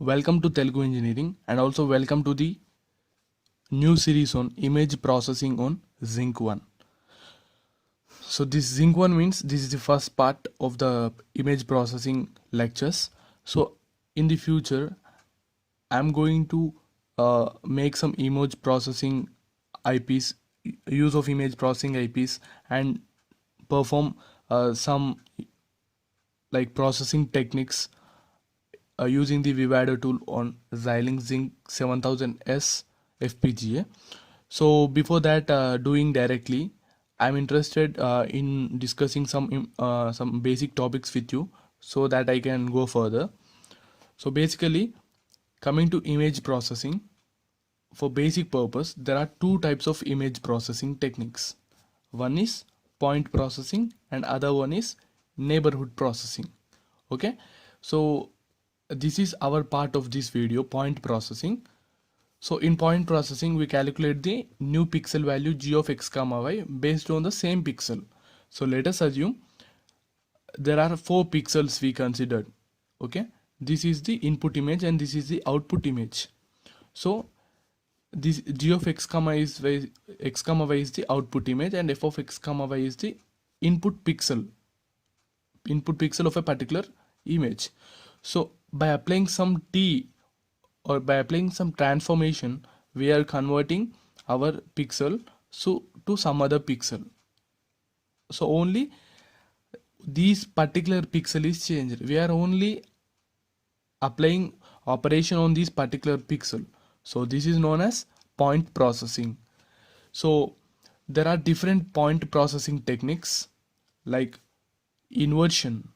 Welcome to Telugu Engineering and also welcome to the new series on image processing on Zinc 1. So this Zinc 1 means this is the first part of the image processing lectures. So in the future I'm going to make some image processing IPs, use of image processing IPs, and perform some like processing techniques using the Vivado tool on Xilinx Zinc 7000S FPGA. So before that, doing directly, I'm interested in discussing some basic topics with you so that I can go further. So basically, coming to image processing, for basic purpose, there are two types of image processing techniques. One is point processing and other one is neighborhood processing. Okay, so this is our part of this video, point processing. So in point processing, we calculate the new pixel value g of x comma y based on the same pixel. So let us assume there are 4 pixels we considered. Okay, this is the input image and this is the output image. So this g of x comma x comma y is the output image and f of x comma y is the input pixel of a particular image. So by applying some t or by applying some transformation, we are converting our pixel to some other pixel. So only this particular pixel is changed. We are only applying operation on this particular pixel. So this is known as point processing. So there are different point processing techniques like inversion.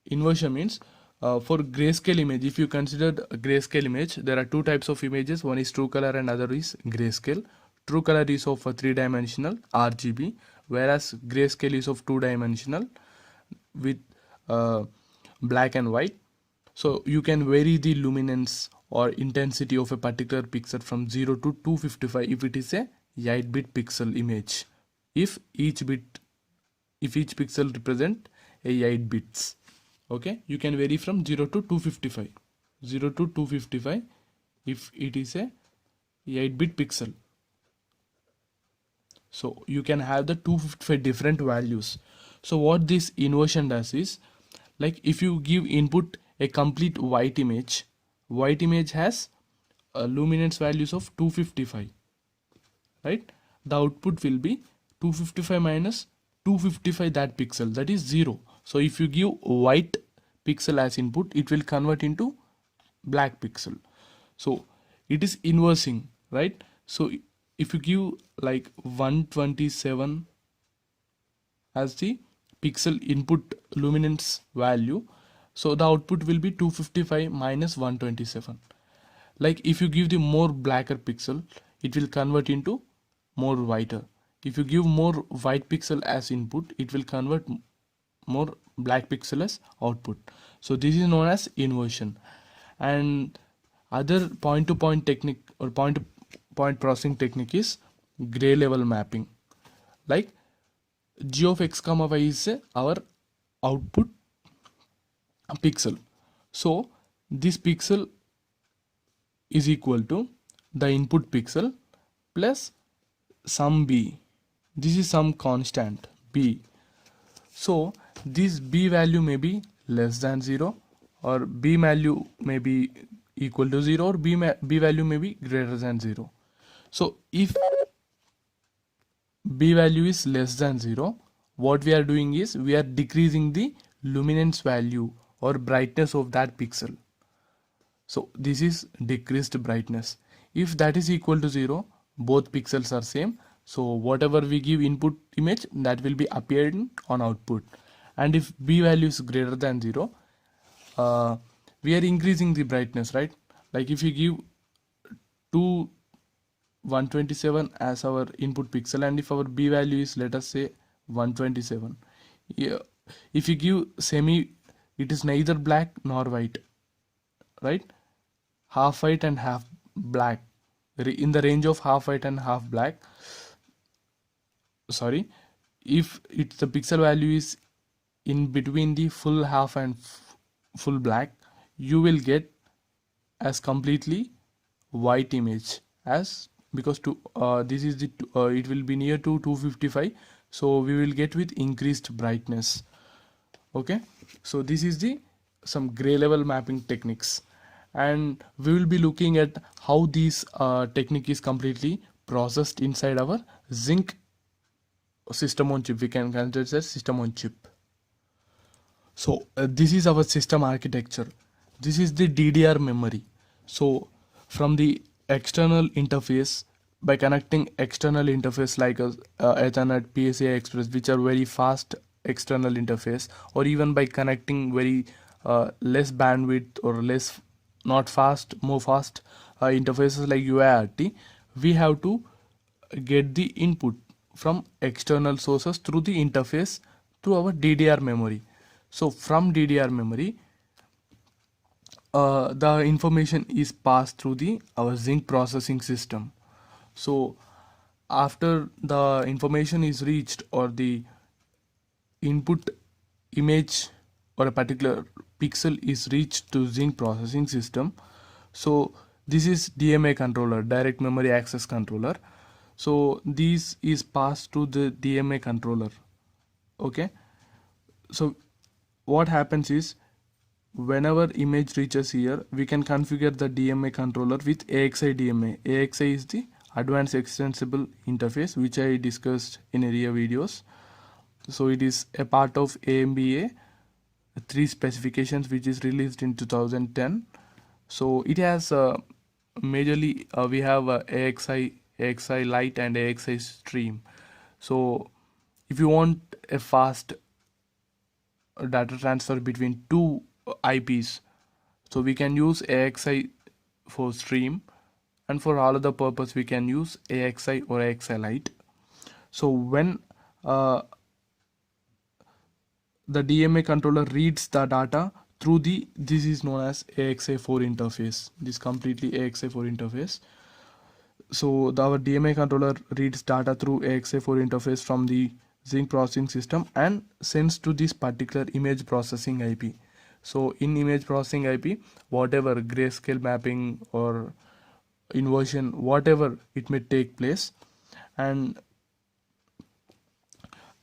Inversion means for grayscale image, if you consider a grayscale image, there are two types of images. One is true color and other is grayscale. True color is of a 3-dimensional RGB, whereas grayscale is of 2-dimensional with black and white. So you can vary the luminance or intensity of a particular pixel from 0 to 255 if it is a 8-bit pixel image. If each pixel represent a 8 bits. Okay, you can vary from 0 to 255. 0 to 255 if it is a 8-bit pixel. So you can have the 255 different values. So what this inversion does is, like if you give input a complete white image has luminance values of 255, right? The output will be 255 minus 255 that pixel, that is 0. So if you give white pixel as input, it will convert into black pixel. So it is inversing, right? So if you give like 127 as the pixel input luminance value, so the output will be 255 minus 127. Like if you give the more blacker pixel, it will convert into more whiter. If you give more white pixel as input, it will convert more black pixel as output. So this is known as inversion. And other point to point technique or point to point processing technique is gray level mapping. Like g of x comma y is our output pixel. So this pixel is equal to the input pixel plus some b. This is some constant b. So this b value may be less than 0 or b value may be equal to 0 or b value may be greater than 0. So if b value is less than 0, what we are doing is we are decreasing the luminance value or brightness of that pixel. So this is decreased brightness. If that is equal to 0, both pixels are same. So whatever we give input image, that will be appearing on output. And if b value is greater than 0, we are increasing the brightness, right? Like if you give 127 as our input pixel and if our b value is, let us say, 127, yeah, if you give semi, it is neither black nor white, right? Half white and half black, in the range of half white and half black. Sorry, if it's the pixel value is in between the full half and full black, you will get as completely white image, as because to this is the it will be near to 255, so we will get with increased brightness. Okay, so this is the some gray level mapping techniques, and we will be looking at how this technique is completely processed inside our zinc system on chip. We can consider it as system on chip. So this is our system architecture. This is the DDR memory. So from the external interface, by connecting external interface like Ethernet, PCI Express, which are very fast external interface, or even by connecting very less bandwidth or less not fast, more fast interfaces like UART, we have to get the input from external sources through the interface to our DDR memory. So from DDR memory, the information is passed through the our zinc processing system. So after the information is reached, or the input image or a particular pixel is reached to zinc processing system, so this is DMA controller, direct memory access controller. So this is passed to the DMA controller. Okay, so what happens is, whenever image reaches here, we can configure the DMA controller with AXI DMA. AXI is the advanced extensible interface, which I discussed in earlier videos. So it is a part of AMBA 3 specifications, which is released in 2010. So it has majorly we have AXI Lite and AXI Stream. So if you want a fast data transfer between two IPs, so we can use AXI for stream, and for all other purpose we can use AXI or AXI Lite. So when the DMA controller reads the data through this is known as AXI4 interface. This completely AXI4 interface. So our DMA controller reads data through AXI4 interface from the zinc processing system and sends to this particular image processing IP. So in image processing IP, whatever grayscale mapping or inversion, whatever it may take place, and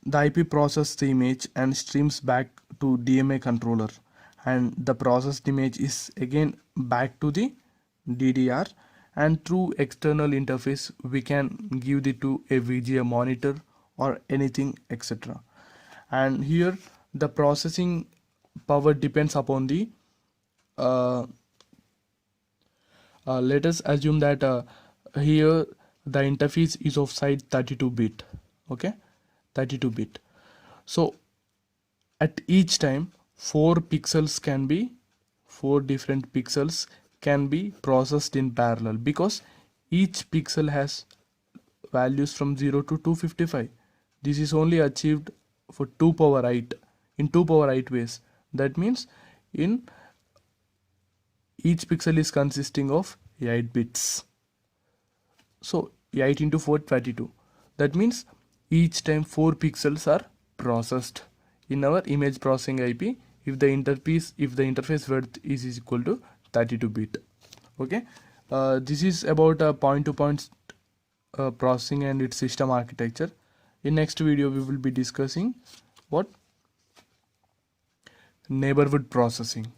the IP processes the image and streams back to DMA controller, and the processed image is again back to the DDR, and through external interface we can give it to a VGA monitor or anything, etc. And here the processing power depends upon the let us assume that here the interface is of size 32-bit. Okay, 32-bit. So at each time 4 different pixels can be processed in parallel, because each pixel has values from 0 to 255. This is only achieved for 2 power 8 in 2 power 8 ways. That means in each pixel is consisting of 8 bits. So 8 into 4, 32. That means each time 4 pixels are processed in our image processing IP if the interface width is equal to 32-bit. Okay, this is about point-to-point processing and its system architecture. In next video we will be discussing what neighborhood processing.